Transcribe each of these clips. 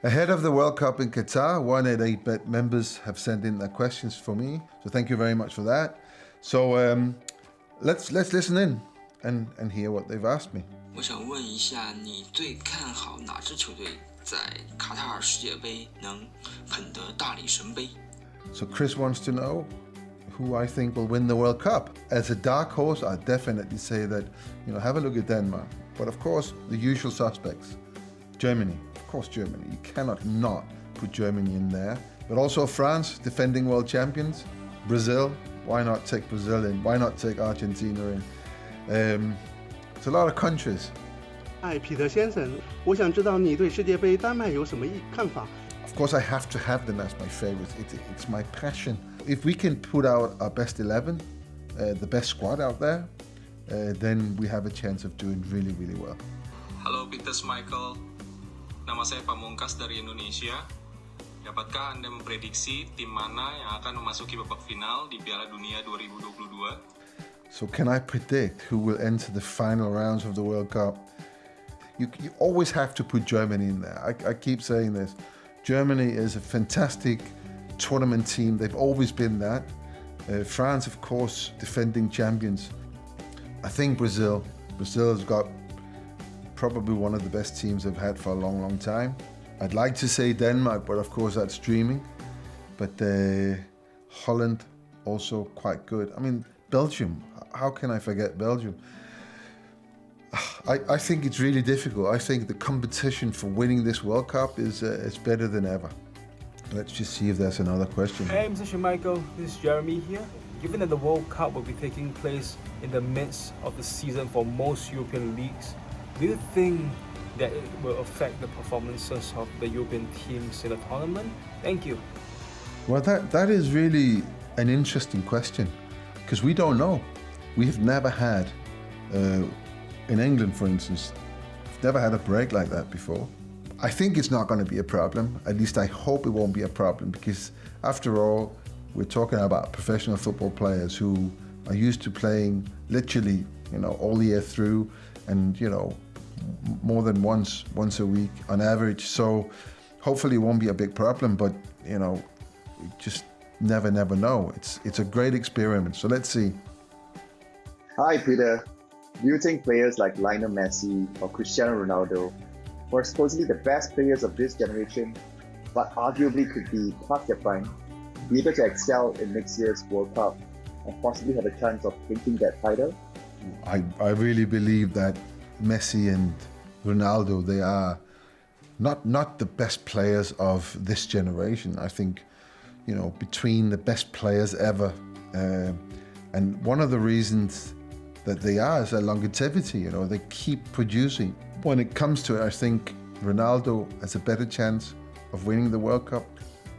Ahead of the World Cup in Qatar, 188Bet members have sent in their questions for me. So thank you very much for that. So let's listen in and hear what they've asked me. 我想问一下，你最看好哪支球队在卡塔尔世界杯能捧得大力神杯？ So Chris wants to know who I think will win the World Cup. As a dark horse, I'd definitely say that, have a look at Denmark. But of course, the usual suspects. Germany, of course Germany. You cannot not put Germany in there. But also France, defending world champions. Brazil, why not take Brazil in? Why not take Argentina in? It's a lot of countries. Hi, Peter 先生，我想知道你对世界杯丹麦有什么看法？ Of course, I have to have them as my favorites. It's my passion. If we can put out our best 11, the best squad out there, then we have a chance of doing really, really well. Halo Peter Schmeichel, nama saya Pamungkas dari Indonesia. Dapatkah Anda memprediksi tim mana yang akan memasuki babak final di Piala Dunia 2022? So can I predict who will enter the final rounds of the World Cup? You always have to put Germany in there. I keep saying this. Germany is a fantastic tournament team. They've always been that. France, of course, defending champions. I think Brazil has got probably one of the best teams they've had for a long, long time. I'd like to say Denmark, but of course that's dreaming. But Holland, also quite good. I mean, Belgium, how can I forget Belgium? I think it's really difficult. I think the competition for winning this World Cup is better than ever. Let's just see if there's another question. Hey, Mr. Schmeichel, this is Jeremy here. Given that the World Cup will be taking place in the midst of the season for most European leagues, do you think that it will affect the performances of the European teams in the tournament? Thank you. Well, that is really an interesting question because we don't know. We have never had, in England, for instance, we've never had a break like that before. I think it's not going to be a problem. At least I hope it won't be a problem because after all, we're talking about professional football players who are used to playing literally, all year through and, more than once a week on average. So hopefully it won't be a big problem, but, we just never know. It's a great experiment. So let's see. Hi, Peter. Do you think players like Lionel Messi or Cristiano Ronaldo, who are supposedly the best players of this generation, but arguably could be past their prime, be able to excel in next year's World Cup and possibly have a chance of clinching that title? I really believe that Messi and Ronaldo, they are not the best players of this generation. I think, between the best players ever. And one of the reasons that they are is their longevity. They keep producing. When it comes to it, I think Ronaldo has a better chance of winning the World Cup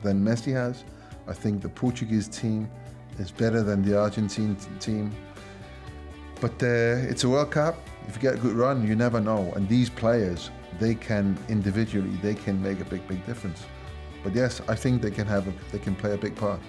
than Messi has. I think the Portuguese team is better than the Argentine team. But it's a World Cup. If you get a good run, you never know. And these players, they can individually, they can make a big difference. But yes, I think they can play a big part.